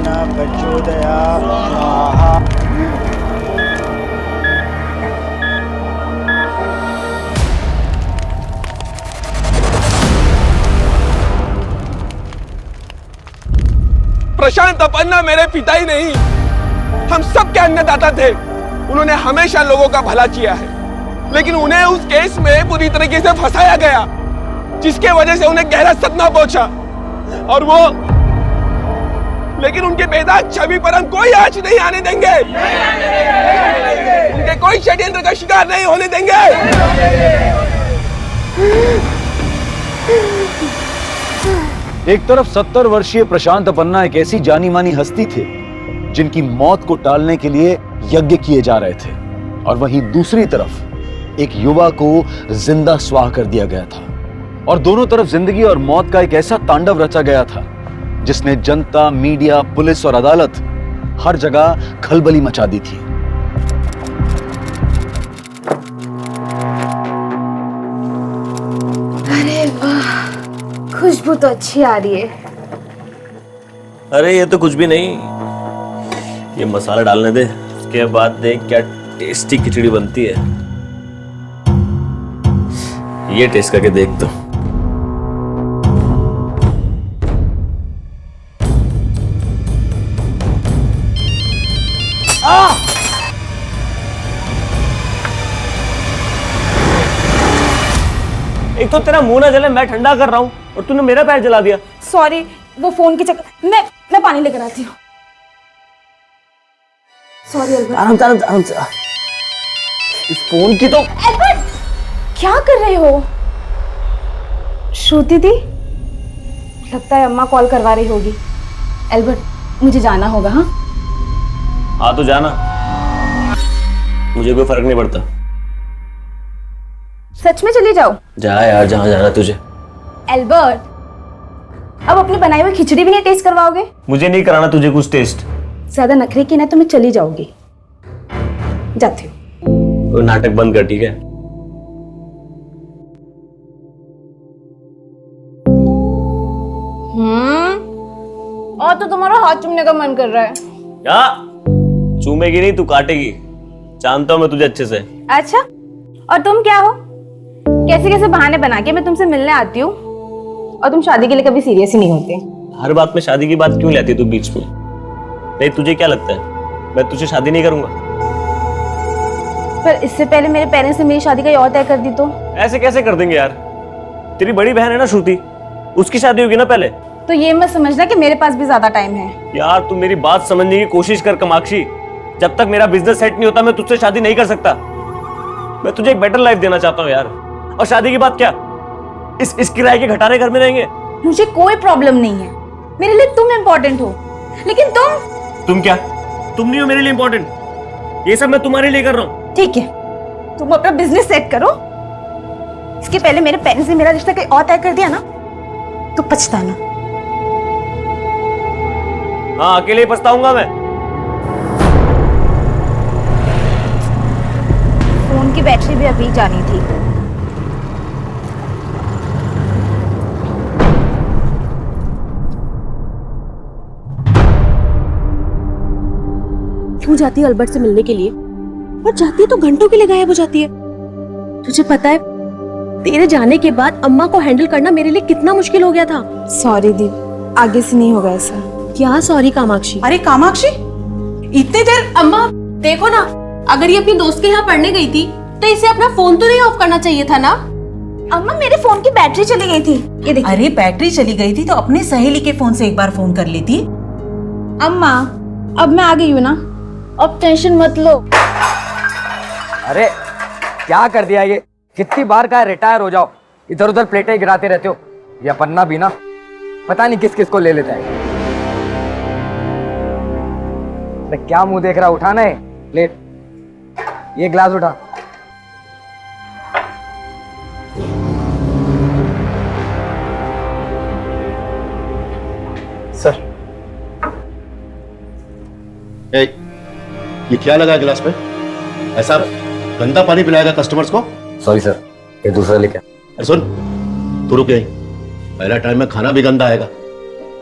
प्रचोदयात् स्वाहा। प्रशांत अपन्ना मेरे पिता ही नहीं, हम सब के अन्नदाता थे। उन्होंने हमेशा लोगों का भला किया है, लेकिन उन्हें उस केस में पूरी तरीके से फंसाया गया, जिसके वजह से उन्हें गहरा सदमा पहुंचा। और वो, लेकिन उनके बेदाग छवि पर हम कोई आंच नहीं आने देंगे। उनके कोई षड्यंत्र का शिकार नहीं होने देंगे। एक तरफ 70 वर्षीय प्रशांत अपन्ना एक ऐसी जानी मानी हस्ती थे जिनकी मौत को टालने के लिए यज्ञ किए जा रहे थे, और वहीं दूसरी तरफ एक युवा को जिंदा स्वाह कर दिया गया था। और दोनों तरफ जिंदगी और मौत का एक ऐसा तांडव रचा गया था जिसने जनता, मीडिया, पुलिस और अदालत हर जगह खलबली मचा दी थी। अरे वाह, खुशबू तो अच्छी आ रही है। अरे ये तो कुछ भी नहीं, ये मसाला डालने दे, उसके बाद देख क्या टेस्टी खिचड़ी बनती है। ये टेस्ट करके देख तो। एक तो तेरा मुंह ना जले, मैं ठंडा कर रहा हूँ और तूने मेरा पैर जला दिया। सॉरी, वो फोन के चक्कर। मैं पानी लेकर आती हूँ। Sorry Albert. आराम से, आराम से। इस फोन की तो। अल्बर्ट, क्या कर रहे हो? श्रुति दी, लगता है अम्मा कॉल करवा रही होगी। अल्बर्ट, मुझे जाना होगा। हाँ हाँ तो जाना, मुझे कोई फर्क नहीं पड़ता। सच में चली जाओ। जा यार, जहाँ जाना तुझे। अल्बर्ट, अब अपनी बनाई हुई खिचड़ी भी नहीं टेस्ट करवाओगे? मुझे नहीं कराना तुझे कुछ टेस्ट। ज्यादा नखरे की ना तो मैं चली जाऊंगी। जाती हूँ। तो नाटक बंद कर, ठीक है? और तो तुम्हारा हाथ चूमने का मन कर रहा है। क्या? चूमेगी नहीं, तू काटेगी। जानता हूं मैं तुझे अच्छे से। अच्छा, और तुम क्या हो? कैसे कैसे बहाने बना के मैं तुमसे मिलने आती हूँ, और तुम शादी के लिए कभी सीरियस ही नहीं होते। हर बात में शादी की बात क्यों लाती है तू बीच में? नहीं, तुझे क्या लगता है मैं तुझे शादी नहीं करूंगा? पर इससे पहले मेरे पेरेंट्स ने मेरी शादी का और तय कर दी तो? ऐसे कैसे कर देंगे यार? तेरी बड़ी बहन है ना श्रुति, उसकी शादी होगी ना पहले। तो ये मत समझना कि मेरे पास भी ज्यादा टाइम है। यार तू मेरी बात समझने की कोशिश कर कामाक्षी। जब तक मेरा बिजनेस सेट नहीं होता मैं तुझसे शादी नहीं कर सकता। मैं तुझे एक बेटर लाइफ देना चाहता हूँ यार। और शादी की बात क्या, इस किराए के घटारे घर में रहेंगे? मुझे कोई प्रॉब्लम नहीं है, मेरे लिए तुम इम्पोर्टेंट हो, लेकिन तुम क्या? तुम नहीं हो मेरे लिए इम्पोर्टेंट। ये सब मैं तुम्हारे लिए कर रहा हूँ। ठीक है, तुम अपना बिजनेस सेट करो। इसके पहले मेरे पेरेंट्स ने मेरा रिश्ता कहीं और तय कर दिया ना तो पछताना। हाँ, अकेले ही पछताऊंगा मैं। फोन की बैटरी भी अभी जानी थी। क्यों जाती है अल्बर्ट से मिलने के लिए? और जाती है तो घंटों के लिए गायब हो जाती है। तुझे पता है तेरे जाने के बाद अम्मा को हैंडल करना मेरे लिए कितना मुश्किल हो गया था। सॉरी दी, आगे से नहीं होगा ऐसा। क्या सॉरी कामाक्षी? अरे कामाक्षी, इतने देर? अम्मा देखो ना, अगर ये अपनी दोस्त के यहाँ पढ़ने गई थी तो इसे अपना फोन तो नहीं ऑफ करना चाहिए था ना? अम्मा, मेरे फोन की बैटरी चली गई थी। ये देखिए। अरे बैटरी चली गई थी तो अपने सहेली के फोन से एक बार फोन कर लेती। अम्मा, अब मैं आ गई हूँ ना, अब टेंशन मत लो। अरे क्या कर दिया ये? कितनी बार कहा रिटायर हो जाओ, इधर उधर प्लेटें गिराते रहते हो। ये पन्ना भी ना पता नहीं किस किस को ले लेता है। अरे क्या मुंह देख रहा, उठाना है प्लेट, ये ग्लास उठा। सर, ये क्या लगा गिलास पे? ऐसा गंदा पानी पिलाएगा कस्टमर्स को? सॉरी सर, ये दूसरा लेके। अरे सुन, तू रुक यहीं, पहला टाइम में खाना भी गंदा आएगा,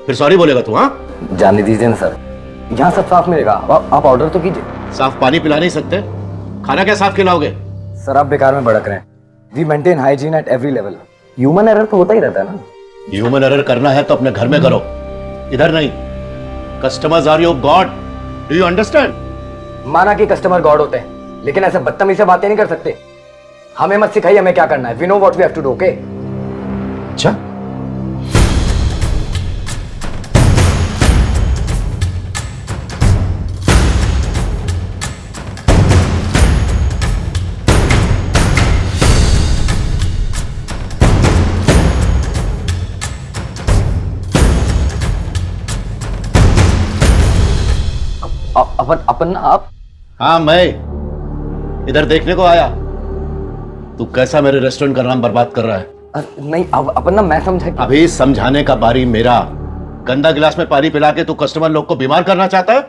फिर सॉरी बोलेगा तू? हाँ, जाने दीजिए ना सर, यहाँ सब साफ मिलेगा, आप ऑर्डर तो कीजिए। साफ पानी पिला नहीं सकते, खाना क्या साफ खिलाओगे? सर आप बेकार में भड़क रहे हैं। We maintain hygiene at every level. Human error तो होता ही रहता है ना। ह्यूमन एरर करना है तो अपने घर में करो, इधर नहीं। Customers are your god, do you understand? माना कि कस्टमर गॉड होते हैं, लेकिन ऐसे बदतमीजी से बातें नहीं कर सकते। हमें मत सिखाइए हमें क्या करना है। We know what we have to do, okay? अच्छा, अपन आप? हाँ मैं इधर देखने को आया। तू कैसा मेरे रेस्टोरेंट का नाम बर्बाद कर रहा है? नहीं अपन ना, मैं समझा कि... अभी समझाने का बारी मेरा। गंदा गिलास में पानी पिला के तू कस्टमर लोग को बीमार करना चाहता है?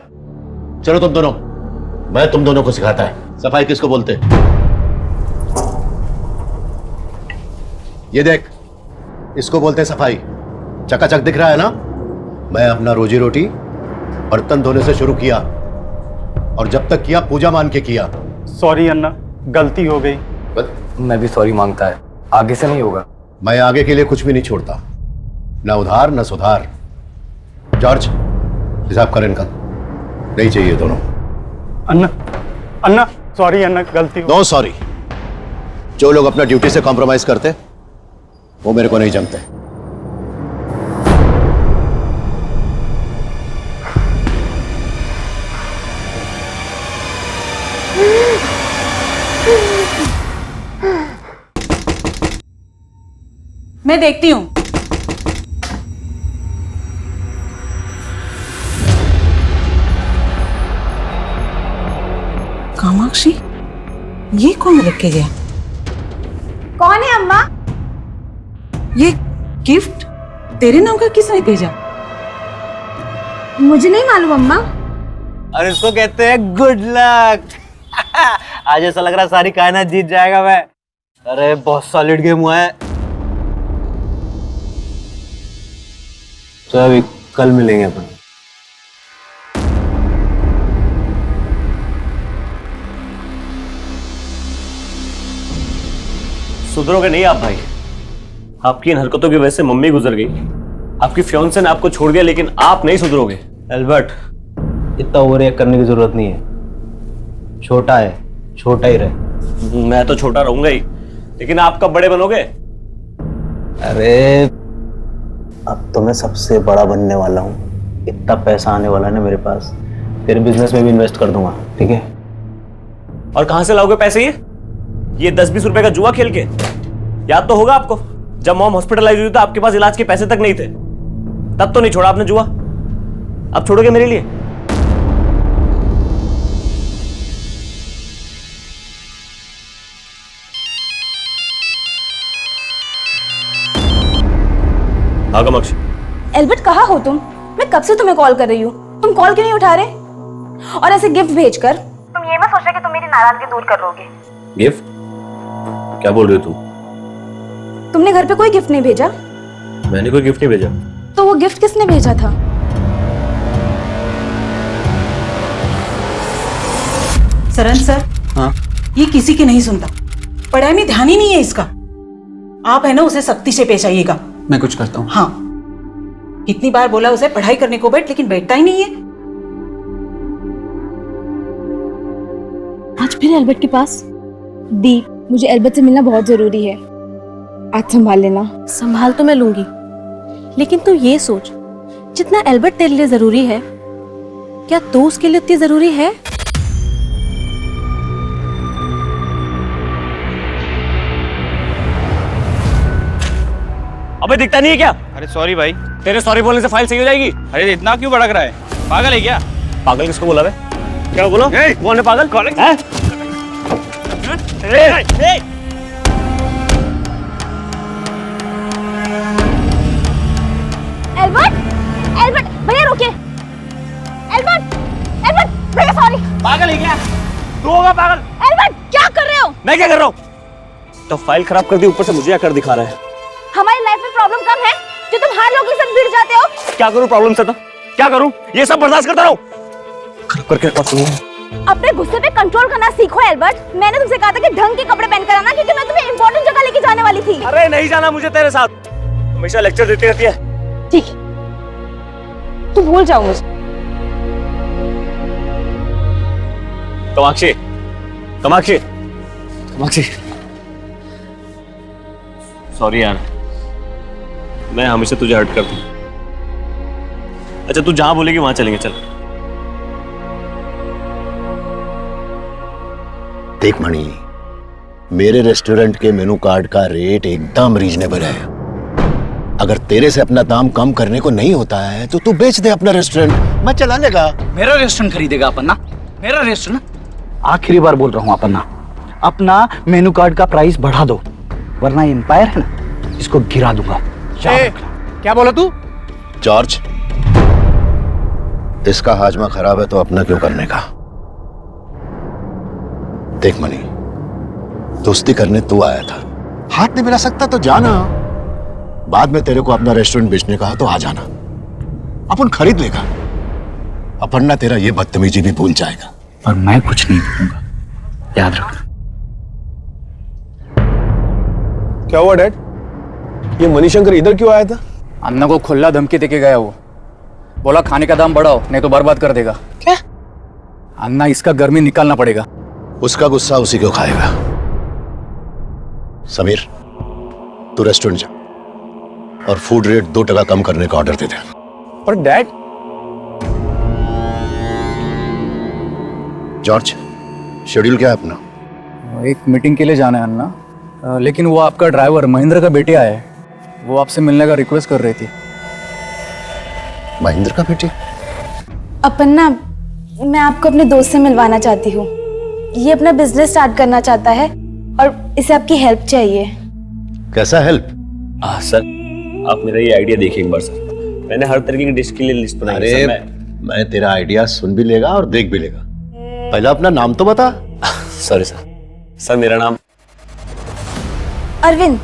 चलो तुम दोनों, मैं तुम दोनों को सिखाता है सफाई किसको बोलते। ये देख, इसको बोलते हैं सफाई। चकाचक दिख रहा है ना? मैं अपना रोजी रोटी बर्तन धोने से शुरू किया, और जब तक किया पूजा मान के किया। सॉरी अन्ना, गलती हो गई। मैं भी सॉरी मांगता है, आगे से नहीं होगा। मैं आगे के लिए कुछ भी नहीं छोड़ता, ना उधार ना सुधार। जॉर्ज, हिसाब कर इनका, नहीं चाहिए दोनों। अन्ना अन्ना सॉरी अन्ना, गलती हो। No sorry. जो लोग अपना ड्यूटी से कॉम्प्रोमाइज करते वो मेरे को नहीं जमते। मैं देखती हूँ। कामाक्षी, ये कौन रख के गया? कौन है अम्मा? ये गिफ्ट तेरे नाम का किसने भेजा? मुझे नहीं मालूम अम्मा। और इसको कहते हैं गुड लक। आज ऐसा लग रहा है सारी कायनात जीत जाएगा मैं। अरे बहुत सॉलिड गेम हुआ है। तो अभी कल मिलेंगे अपन। सुधरोगे नहीं आप भाई। आपकी इन हरकतों की वजह से मम्मी गुजर गई, आपकी फियांसे ने आपको छोड़ दिया, लेकिन आप नहीं सुधरोगे। एल्बर्ट, इतना ओवर रिएक्ट करने की जरूरत नहीं है। छोटा है, छोटा ही रहे। मैं तो छोटा रहूंगा ही, लेकिन आप कब बड़े बनोगे? अरे अब तो मैं सबसे बड़ा बनने वाला हूँ। इतना पैसा आने वाला है ना मेरे पास, तेरे बिजनेस में भी इन्वेस्ट कर दूंगा, ठीक है? और कहां से लाओगे पैसे? ये 10-20 रुपए का जुआ खेल के? याद तो होगा आपको, जब मॉम हॉस्पिटलाइज हुई तो आपके पास इलाज के पैसे तक नहीं थे, तब तो नहीं छोड़ा आपने जुआ। अब छोड़ोगे मेरे लिए? हाँ कामाक्षी। एल्बर्ट कहाँ हो तुम? मैं कब से तुम्हें कॉल कर रही हूँ, तुम कॉल क्यों नहीं उठा रहे? और ऐसे गिफ्ट भेजकर तुम ये मत सोच रहे कि तुम मेरी नाराजगी दूर कर लोगे। गिफ्ट? क्या बोल रही हो तुम? तुमने घर पे कोई गिफ्ट नहीं भेजा? मैंने कोई गिफ्ट नहीं भेजा। तो वो गिफ्ट किसने भेजा था? सरन सर, हाँ? ये किसी की नहीं सुनता, पढ़ाई में ध्यान ही नहीं है इसका। आप है ना, उसे सख्ती से पेश आइएगा। मैं कुछ करता हूँ। हाँ, कितनी बार बोला उसे पढ़ाई करने को बैठ, लेकिन बैठता ही नहीं है। आज फिर एल्बर्ट के पास? दी, मुझे एल्बर्ट से मिलना बहुत जरूरी है, आज संभाल लेना। संभाल तो मैं लूंगी, लेकिन तू ये सोच, जितना एल्बर्ट तेरे लिए जरूरी है, क्या तू उसके लिए उतनी जरूरी है? अबे दिखता नहीं है क्या? अरे सॉरी भाई। तेरे सॉरी बोलने से फाइल सही हो जाएगी? अरे इतना क्यों भड़क रहा है? पागल है क्या? पागल किसको बोला बे? क्या बोलो? कौन है पागल? हैं? एल्बर्ट, एल्बर्ट भैया रुकिए। एल्बर्ट, एल्बर्ट भैया सॉरी। पागल है क्या? तू होगा पागल? एल्बर्ट क्या कर रहे हो? मैं क्या कर रहा हूँ? तो फाइल खराब कर दी, ऊपर से मुझे आकर दिखा रहा है। हमारी लाइफ में प्रॉब्लम कम है जो तुम हर लोगों के साथ भिड़ जाते हो। क्या करूं प्रॉब्लम से? तो क्या करूं? ये सब बर्दाश्त करता रहूं? करके अपने गुस्से पे कंट्रोल करना सीखो एल्बर्ट। मैंने तुमसे कहा था कि ढंग के कपड़े पहन कर आना, क्योंकि मैं तुम्हें इंपॉर्टेंट जगह लेके जाने वाली थी। अरे नहीं जाना मुझे तेरे साथ, हमेशा लेक्चर देती रहती है। ठीक, तू भूल जाओ मुझे। कामाक्षी, कामाक्षी, कामाक्षी, सॉरी यार, मैं हमेशा तुझे हर्ट करता हूँ। अच्छा तू जहां बोलेगी वहां चलेंगे, चल। देख मणि, मेरे रेस्टोरेंट के मेनू कार्ड का रेट एकदम रीजनेबल है। अगर तेरे से अपना दाम कम करने को नहीं होता है तो तू बेच दे अपना रेस्टोरेंट, मैं चला लेगा। मेरा रेस्टोरेंट खरीदेगा अपना? मेरा रेस्टोरेंट? आखिरी बार बोल रहा हूं अपना, अपना मेनू कार्ड का प्राइस बढ़ा दो, वरना एम्पायर है ना, इसको गिरा दूंगा। क्या बोला तू? जॉर्ज, इसका हाजमा खराब है तो अपना क्यों करने का? देख मणि, दोस्ती करने तू आया था, हाथ नहीं मिला सकता तो जाना। बाद में तेरे को अपना रेस्टोरेंट बेचने का तो आ जाना, अपन खरीद लेगा। अपन ना तेरा ये बदतमीजी भी भूल जाएगा। पर मैं कुछ नहीं करूंगा, याद रखना। क्या हुआ डैड? ये मणिशंकर इधर क्यों आया था? अन्ना को खुला धमकी देके गया वो, बोला खाने का दाम बढ़ाओ नहीं तो बर्बाद कर देगा। क्या? अन्ना इसका गर्मी निकालना पड़ेगा। उसका गुस्सा उसी को खाएगा। समीर, तू रेस्टोरेंट जा और फूड रेट 2% कम करने का ऑर्डर दे दे। पर डैड, जॉर्ज, शेड्यूल क्या है अपना? एक मीटिंग के लिए जाना है अन्ना, लेकिन वो आपका ड्राइवर महेंद्र का बेटे आया है, वो आपसे मिलने का रिक्वेस्ट कर रही थी। महेंद्र का बेटे? अपन ना, मैं आपको अपने दोस्त से मिलवाना चाहती हूँ। ये अपना बिजनेस स्टार्ट करना चाहता है और इसे आपकी हेल्प चाहिए। कैसा हेल्प? सर आप मेरा ये आइडिया देखिए एक बार सर, मैंने हर तरीके की डिश के लिए लिस्ट बनाई है। अरे मैं तेरा आइडिया सुन भी लेगा और देख भी लेगा, पहले अपना नाम तो बता। सॉरी सर, सर मेरा नाम अरविंद,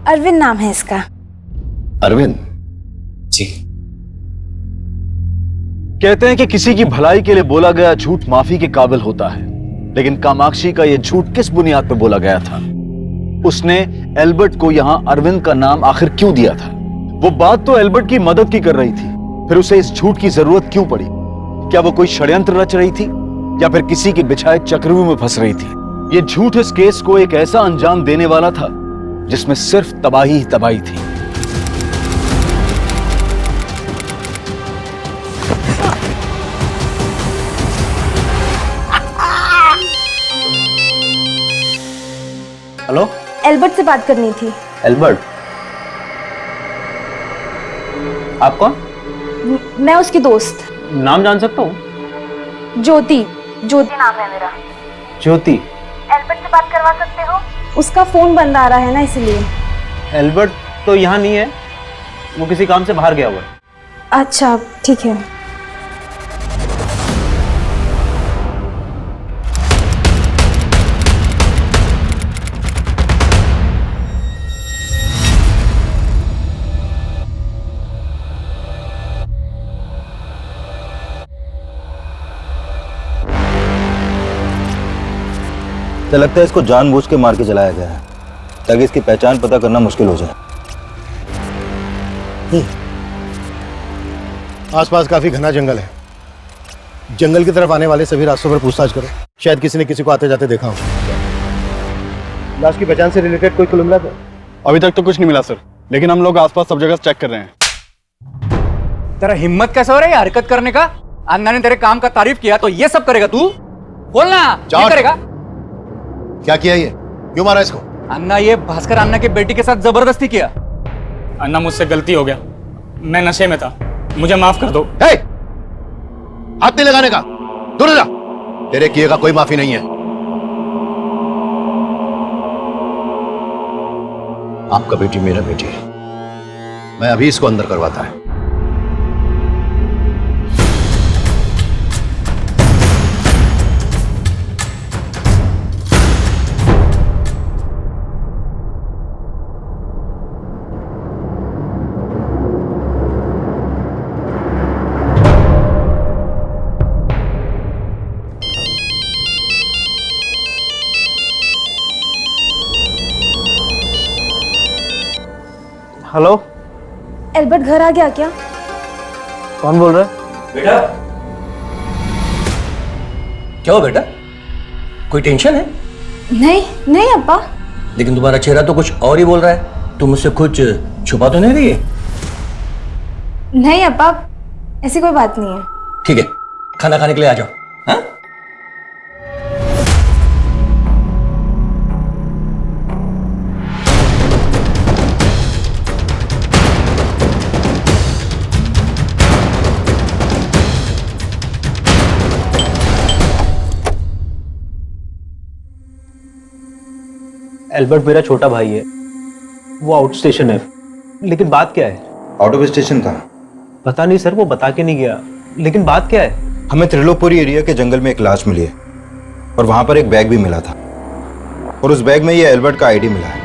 अरविंद नाम है इसका। अरविंद जी। कहते हैं कि किसी की भलाई के लिए बोला गया झूठ माफी के काबिल होता है, लेकिन कामाक्षी का यह झूठ किस बुनियाद पर बोला गया था? उसने एल्बर्ट को यहां अरविंद का नाम आखिर क्यों दिया था? वो बात तो एल्बर्ट की मदद की कर रही थी, फिर उसे इस झूठ की जरूरत क्यों पड़ी? क्या वो कोई षड्यंत्र रच रही थी या फिर किसी के बिछाए चक्रव्यूह में फंस रही थी? ये झूठ इस केस को एक ऐसा अंजाम देने वाला था जिसमें सिर्फ तबाही ही तबाही थी। हेलो, एल्बर्ट से बात करनी थी। एल्बर्ट? आप कौन? मैं उसकी दोस्त। नाम जान सकता हूँ? ज्योति, ज्योति नाम है मेरा। ज्योति? एल्बर्ट से बात करवा सकते हो? उसका फोन बंद आ रहा है ना, इसलिए। एल्बर्ट तो यहाँ नहीं है, वो किसी काम से बाहर गया हुआ है। अच्छा ठीक है। तो लगता है इसको जानबूझ के मार के जलाया गया है ताकि इसकी पहचान पता करना मुश्किल हो जाए। आसपास काफी घना जंगल है, जंगल की तरफ आने वाले सभी रास्तों पर पूछताछ करो, शायद किसी ने किसी को आते जाते देखा हो। लाश की पहचान से रिलेटेड कोई क्लू मिला था? अभी तक तो कुछ नहीं मिला सर, लेकिन हम लोग आसपास सब जगह चेक कर रहे हैं। तेरा हिम्मत कैसे हो रहा है हरकत करने का? अन्ना ने तेरे काम का तारीफ किया तो ये सब करेगा तू? बोलना, ये करेगा? क्या किया ये? क्यों मारा इसको? अन्ना, ये भास्कर अन्ना के बेटी के साथ जबरदस्ती किया। अन्ना मुझसे गलती हो गया, मैं नशे में था, मुझे माफ कर दो। हे! हाथ नहीं लगाने का, दूर जा। तेरे किए का कोई माफी नहीं है। आपका बेटी मेरा बेटी है, मैं अभी इसको अंदर करवाता है। हेलो, एल्बर्ट घर आ गया क्या? कौन बोल रहा है? बेटा क्या हो बेटा, कोई टेंशन है? नहीं नहीं अब्बा। लेकिन तुम्हारा चेहरा तो कुछ और ही बोल रहा है। तुम मुझसे कुछ छुपा तो नहीं रही है? नहीं अब्बा, ऐसी कोई बात नहीं है। ठीक है, खाना खाने के लिए आ जाओ। हाँ? एल्बर्ट मेरा छोटा भाई है, वो आउट स्टेशन है। लेकिन बात क्या है? आउट ऑफ स्टेशन कहाँ? पता नहीं सर, वो बता के नहीं गया। लेकिन बात क्या है? हमें त्रिलोकपुरी एरिया के जंगल में एक लाश मिली है और वहां पर एक बैग भी मिला था और उस बैग में ये एल्बर्ट का आईडी मिला है।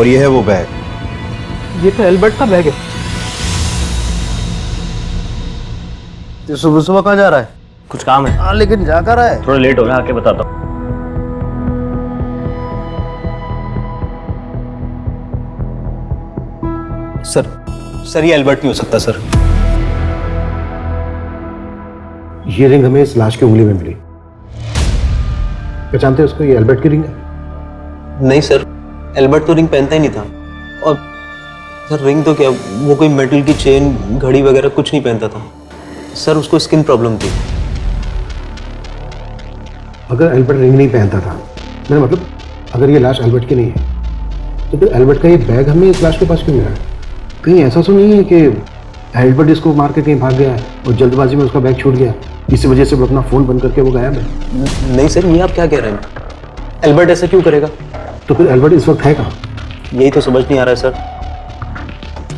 ये है वो बैग। ये तो एल्बर्ट का बैग है। तो सुबह सुबह कहाँ जा रहा है? कुछ काम है। हाँ लेकिन जा कर रहा है? थोड़ा लेट हो रहा है, आके बताता हूँ। सर ये एल्बर्ट नहीं हो सकता सर। ये रिंग हमें इस लाश की उंगली में मिली। पहचानते हो उसको? ये एल्बर्ट की रिंग है। नहीं सर, एल्बर्ट तो रिंग पहनता ही नहीं था। और सर रिंग तो क्या, वो कोई मेटल की चेन घड़ी वगैरह कुछ नहीं पहनता था सर। उसको स्किन प्रॉब्लम थी। अगर एल्बर्ट रिंग नहीं पहनता था, मेरा मतलब अगर ये लाश एल्बर्ट की नहीं है, तो फिर एल्बर्ट का ये बैग हमें इस लाश के पास क्यों मिला? कहीं ऐसा तो नहीं है कि एल्बर्ट इसको मार के कहीं भाग गया है और जल्दबाजी में उसका बैग छूट गया, इसी वजह से वो अपना फोन बंद करके वो गायब है? नहीं सर, ये आप क्या कह रहे हैं? एल्बर्ट ऐसा क्यों करेगा? तो फिर एल्बर्ट इस वक्त है कहाँ? यही तो समझ नहीं आ रहा है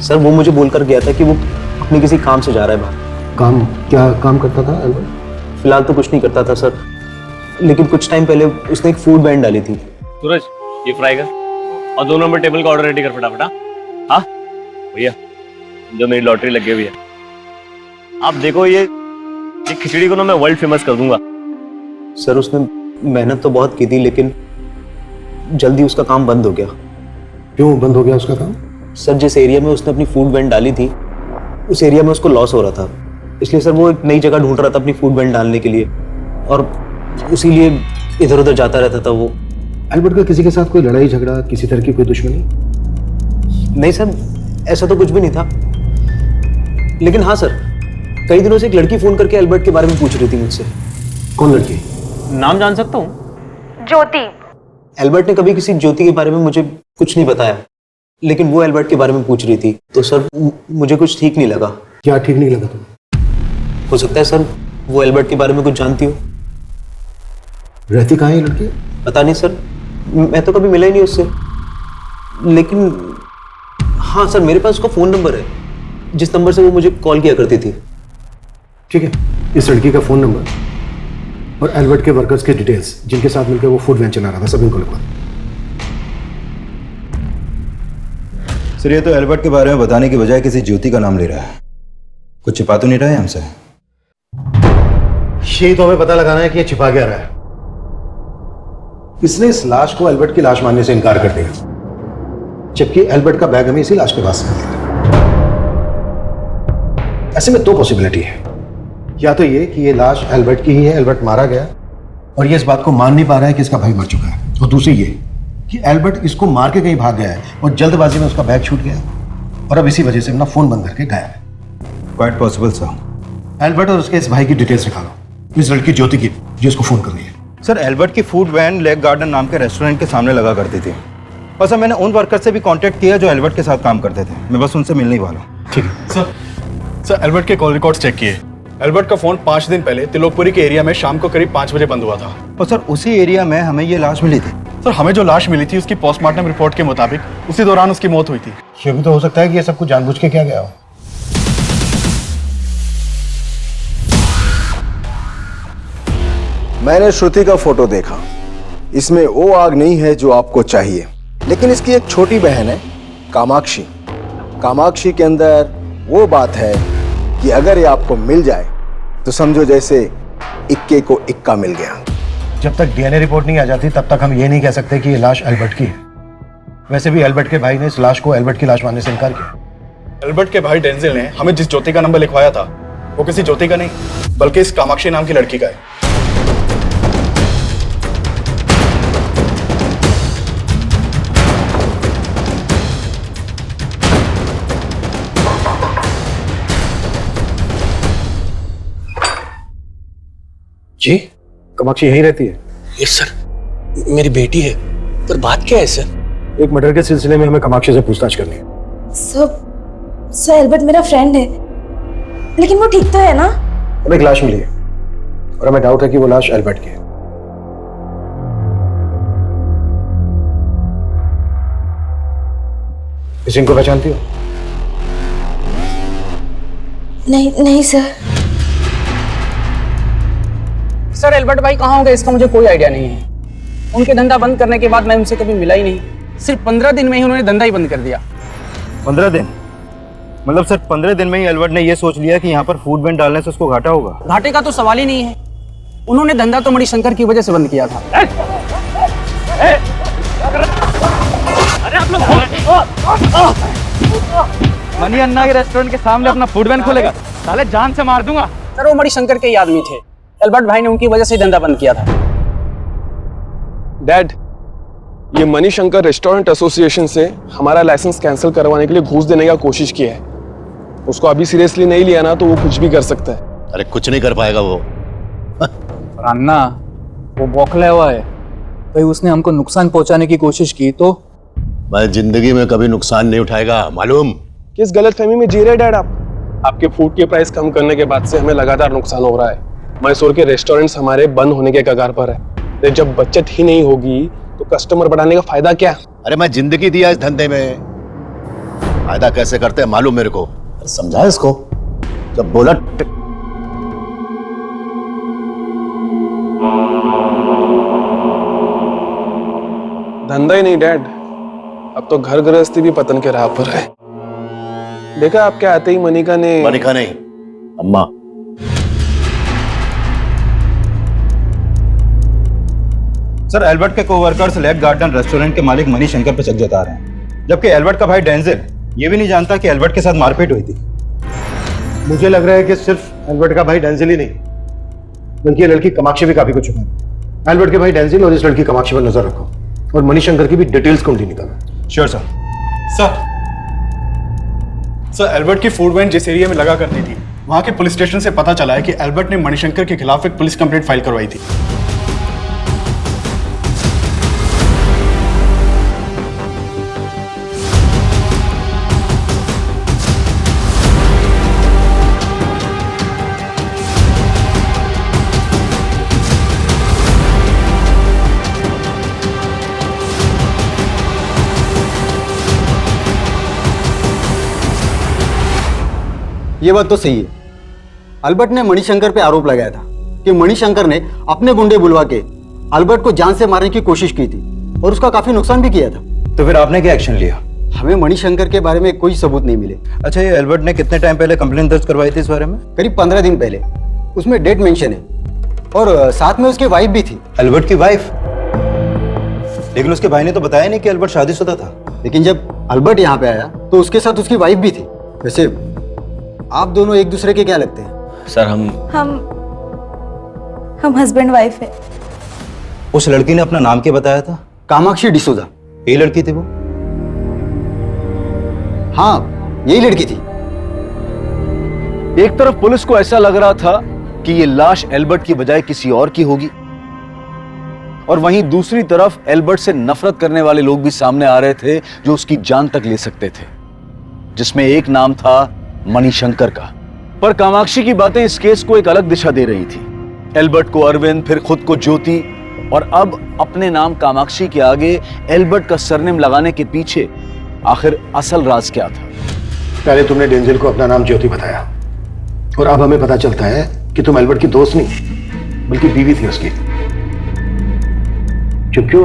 सर। वो मुझे बोलकर गया था कि वो अपने किसी काम से जा रहा है बाहर। काम? क्या काम करता था एल्बर्ट? फिलहाल तो कुछ नहीं करता था सर, लेकिन कुछ टाइम पहले उसने एक फूड बैंड डाली थी। सूरज, ये फ्राई कर और 2 नंबर टेबल का ऑर्डर रेडी कर फटाफट। हाँ भैया, जो मेरी लॉटरी लगी हुई है, आप देखो ये खिचड़ी को ना मैं वर्ल्ड फेमस कर दूंगा। सर उसने मेहनत तो बहुत की थी, लेकिन जल्दी उसका काम बंद हो गया। क्यों बंद हो गया उसका काम? सर जिस एरिया में उसने अपनी फूड वैन डाली थी, उस एरिया में उसको लॉस हो रहा था, इसलिए सर वो एक नई जगह ढूंढ रहा था अपनी फूड वैन डालने के लिए, और इसीलिए इधर उधर जाता रहता था वो। एल्बर्ट का किसी के साथ कोई लड़ाई झगड़ा, किसी तरह की कोई दुश्मनी? नहीं सर, ऐसा तो कुछ भी नहीं था। लेकिन हाँ सर, कई दिनों से एक लड़की फोन करके एल्बर्ट के बारे में पूछ रही थी मुझसे। कौन लड़की? नाम जान सकता हूँ? ज्योति। एल्बर्ट ने कभी किसी ज्योति के बारे में मुझे कुछ नहीं बताया, लेकिन वो एल्बर्ट के बारे में पूछ रही थी, तो सर मुझे कुछ ठीक नहीं लगा। क्या ठीक नहीं लगा तुम्हें? हो सकता है सर वो एल्बर्ट के बारे में कुछ जानती हो। रहती कहाँ है ये लड़की? पता नहीं सर, मैं तो कभी मिला ही नहीं उससे। लेकिन हाँ सर, मेरे पास उसका फोन नंबर है, जिस नंबर से वो मुझे कॉल किया करती थी। ठीक है, इस लड़की का फोन नंबर और एल्बर्ट के वर्कर्स के डिटेल्स, जिनके साथ मिलकर वो फूड वैन चला रहा था, सब इनको लिखवा। सर ये तो एल्बर्ट के बारे में बताने की बजाय किसी ज्योति का नाम ले रहा है। कुछ छिपा तो नहीं रहा है हमसे? यही तो हमें पता लगाना है कि ये छिपा क्या रहा है। इसने इस लाश को एल्बर्ट की लाश मानने से इनकार कर दिया, जबकि एल्बर्ट का बैग हमें इसी लाश के पास मिला। ऐसे में 2 पॉसिबिलिटी है। या तो ये कि ये लाश एल्बर्ट की ही है, एल्बर्ट मारा गया और ये इस बात को मान नहीं पा रहा है कि इसका भाई मर चुका है, और दूसरी ये कि एल्बर्ट इसको मार के कहीं भाग गया है और जल्दबाजी में उसका बैग छूट गया और अब इसी वजह से अपना फोन बंद करके गायब है। Quite possible sir. एल्बर्ट और उसके इस भाई की डिटेल्स निकालो, इस लड़की ज्योति की जो इसको फोन कर रही है। सर एल्बर्ट की फूड वैन लेक गार्डन नाम के रेस्टोरेंट के सामने लगा करती थी, और सर मैंने उन वर्कर से भी कांटेक्ट किया जो एल्बर्ट के साथ काम करते थे। मैं बस उनसे मिलने ही वाला हूँ। ठीक है सर एल्बर्ट के कॉल रिकॉर्ड्स चेक किए। एल्बर्ट का फोन 5 दिन पहले त्रिलोकपुरी के एरिया में शाम को करीब 5 बजे बंद हुआ था। और सर उसी एरिया में हमें ये लाश मिली थी। सर हमें जो लाश मिली थी उसकी पोस्टमार्टम रिपोर्ट के मुताबिक उसी दौरान उसकी मौत हुई थी। ये भी तो हो सकता है कि ये सब कुछ जानबूझ के किया गया हो। मैंने श्रुति का फोटो देखा, इसमें वो आग नहीं है जो आपको चाहिए, लेकिन इसकी एक छोटी बहन है कामाक्षी। कामाक्षी के अंदर वो बात है कि अगर ये आपको मिल जाए तो समझो जैसे इक्के को इक्का मिल गया। जब तक डीएनए रिपोर्ट नहीं आ जाती तब तक हम ये नहीं कह सकते कि ये लाश एल्बर्ट की है। वैसे भी एल्बर्ट के भाई ने इस लाश को एल्बर्ट की लाश मानने से इनकार किया। एल्बर्ट के भाई डेंजिल ने हमें जिस ज्योति का नंबर लिखवाया था वो किसी ज्योति का नहीं बल्कि इस कामाक्षी नाम की लड़की का है। जी, कामाक्षी यहीं रहती है? यस सर, मेरी बेटी है। पर बात क्या है सर? एक मर्डर के सिलसिले में हमें कामाक्षी से पूछताछ करनी है। सर एल्बर्ट मेरा फ्रेंड है, लेकिन वो ठीक तो है ना? हमें एक लाश मिली है और हमें डाउट है कि वो लाश एल्बर्ट की है। किसी को पहचानती हो? नहीं सर। सर एल्बर्ट भाई कहाँ होंगे इसका मुझे कोई आइडिया नहीं है। उनके धंधा बंद करने के बाद मैं उनसे कभी मिला ही नहीं। सिर्फ 15 दिन में ही उन्होंने धंधा ही बंद कर दिया। 15 दिन? मतलब सर 15 दिन में ही एल्बर्ट ने ये सोच लिया कि यहाँ पर फूड वैन डालने से उसको घाटा होगा? घाटे का तो सवाल ही नहीं है। उन्होंने धंधा तो मणिशंकर की वजह से बंद किया था। मनी अन्ना के रेस्टोरेंट के सामने अपना फूड वैन खोलेगा, साले जान से मार दूंगा। सर वो मणिशंकर के ही आदमी थे। एल्बर्ट भाई ने उनकी वजह से धंधा बंद किया था। डैड, ये मणिशंकर रेस्टोरेंट एसोसिएशन से हमारा लाइसेंस कैंसिल करवाने के लिए घूस देने का कोशिश किया है। उसको अभी सीरियसली नहीं लिया ना तो वो कुछ भी कर सकता है। अरे कुछ नहीं कर पाएगा वो। अन्ना वो बौखला हुआ है, भाई उसने हमको नुकसान पहुंचाने की कोशिश की तो। मैं जिंदगी में कभी नुकसान नहीं उठाएगा, मालूम? किस गलतफहमी में जी रहे डैड आप? आपके फूड के प्राइस कम करने के बाद से हमें लगातार नुकसान हो रहा है। मैसूर के रेस्टोरेंट्स हमारे बंद होने के कगार पर है। जब बचत ही नहीं होगी तो कस्टमर बढ़ाने का फायदा क्या? अरे मैं जिंदगी दिया इस धंधे में, फायदा कैसे करते हैं मालूम मेरे को। समझा इसको? जब बोला धंधा ही नहीं डैड, अब तो घर गृहस्थी भी पतन के राह पर है। देखा आपके आते ही मनिका नहीं, अम्मा। सर एल्बर्ट के कोवर्कर्स लेक गार्डन रेस्टोरेंट के मालिक मणिशंकर पर शक जता रहे हैं, जबकि एल्बर्ट का भाई डेंजिल ये भी नहीं जानता कि एल्बर्ट के साथ मारपीट हुई थी। मुझे लग रहा है कि सिर्फ एल्बर्ट का भाई डेंजिल ही नहीं बल्कि ये लड़की कामाक्षी भी काफी कुछ छुपा है। एल्बर्ट के भाई डेंजिल और इस लड़की कामाक्षी पर नजर रखो और मणिशंकर की भी डिटेल्स ढूंढी निकालो। Sure sir. सर एल्बर्ट की फूड वैन जिस एरिया में लगा करती थी वहां के पुलिस स्टेशन से पता चला है कि एल्बर्ट ने मणिशंकर के खिलाफ एक पुलिस कंप्लेंट फाइल करवाई थी। ये बात तो सही है। अल्बर्ट ने मणिशंकर पे आरोप लगाया था कि मणिशंकर ने अपने गुंडे बुलवा के अल्बर्ट को जान से मारने की कोशिश की थी और उसका काफी नुकसान भी किया था। तो फिर आपने क्या एक्शन लिया? हमें मणिशंकर के बारे में कोई सबूत नहीं मिले। अच्छा, ये एल्बर्ट ने कितने टाइम पहले कंप्लेंट दर्ज करवाई थी इस बारे में? करीब 15 दिन पहले। उसमें डेट मेंशन है और साथ में उसकी वाइफ भी थी। एल्बर्ट की वाइफ? लेकिन उसके भाई ने तो बताया नहीं कि एल्बर्ट शादीशुदा था। लेकिन जब अल्बर्ट यहाँ पे आया तो उसके साथ उसकी वाइफ भी थी। वैसे आप दोनों एक दूसरे के क्या लगते हैं? सर हम हस्बैंड वाइफ है। उस लड़की ने अपना नाम क्या बताया था? कामाक्षी डिसूजा। यही लड़की थी वो? हाँ यही लड़की थी। एक तरफ पुलिस को ऐसा लग रहा था कि ये लाश एल्बर्ट की बजाय किसी और की होगी और वहीं दूसरी तरफ एल्बर्ट से नफरत करने वाले लोग भी सामने आ रहे थे जो उसकी जान तक ले सकते थे, जिसमें एक नाम था मणिशंकर का। पर कामाक्षी की बातें इस केस को एक अलग दिशा दे रही थी। एल्बर्ट को अरविंद, फिर खुद को ज्योति और अब अपने नाम कामाक्षी के आगे एल्बर्ट का सरनेम लगाने के पीछे आखिर असल राज क्या था? पहले तुमने डेंजिल को अपना नाम ज्योति बताया और अब हमें पता चलता है कि तुम एल्बर्ट की दोस्त नहीं बल्कि बीवी थी उसकी। चुप क्यों?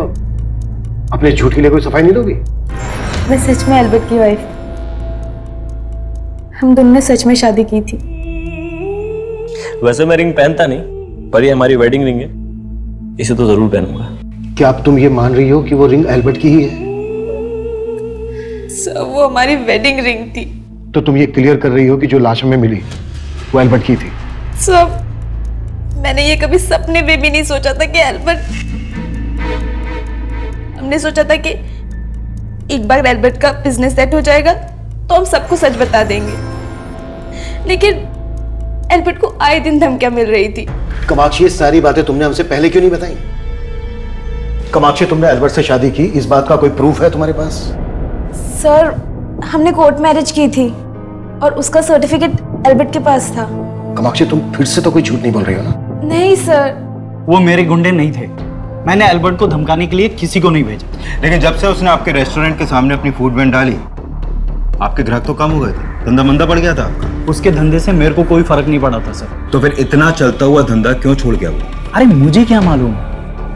अपने झूठ के लिए कोई सफाई नहीं दोगी? मैं सच में एल्बर्ट की वाइफ। हम दोनों ने सच में शादी की थी। वैसे मैं रिंग पहनता नहीं, पर ये हमारी वेडिंग रिंग है, इसे तो जरूर पहनूंगा। क्या अब तुम ये मान रही हो कि वो रिंग एल्बर्ट की ही है? सर वो हमारी वेडिंग रिंग थी। तो तुम ये क्लियर कर रही हो कि जो लाश हमें मिली वो एल्बर्ट की थी? सर मैंने ये कभी सपने में भी नहीं सोचा था कि एल्बर्ट, हमने सोचा था कि एक बार एल्बर्ट का बिजनेस सेट हो जाएगा तो हम सबको सच बता देंगे, लेकिन एल्बर्ट को आए दिन धमकियां मिल रही थी। कामाक्षी, ये सारी बातें तुमने हमसे पहले क्यों नहीं बताई? कामाक्षी, तुमने एल्बर्ट से शादी की, इस बात का कोई प्रूफ है तुम्हारे पास? सर हमने कोर्ट मैरिज की थी और उसका सर्टिफिकेट एल्बर्ट के पास था। कामाक्षी, तुम फिर से तो कोई झूठ नहीं बोल रही हो ना? नहीं सर। वो मेरे गुंडे नहीं थे, मैंने एल्बर्ट को धमकाने के लिए किसी को नहीं भेजा। लेकिन जब से उसने आपके रेस्टोरेंट के सामने अपनी फूड वैन डाली, आपके ग्राहक तो कम हो गए थे, धंधा मंदा पड़ गया था। उसके धंधे से मेरे को कोई फर्क नहीं पड़ा था सर। तो फिर इतना चलता हुआ धंधा क्यों छोड़ गया वो? अरे मुझे क्या मालूम,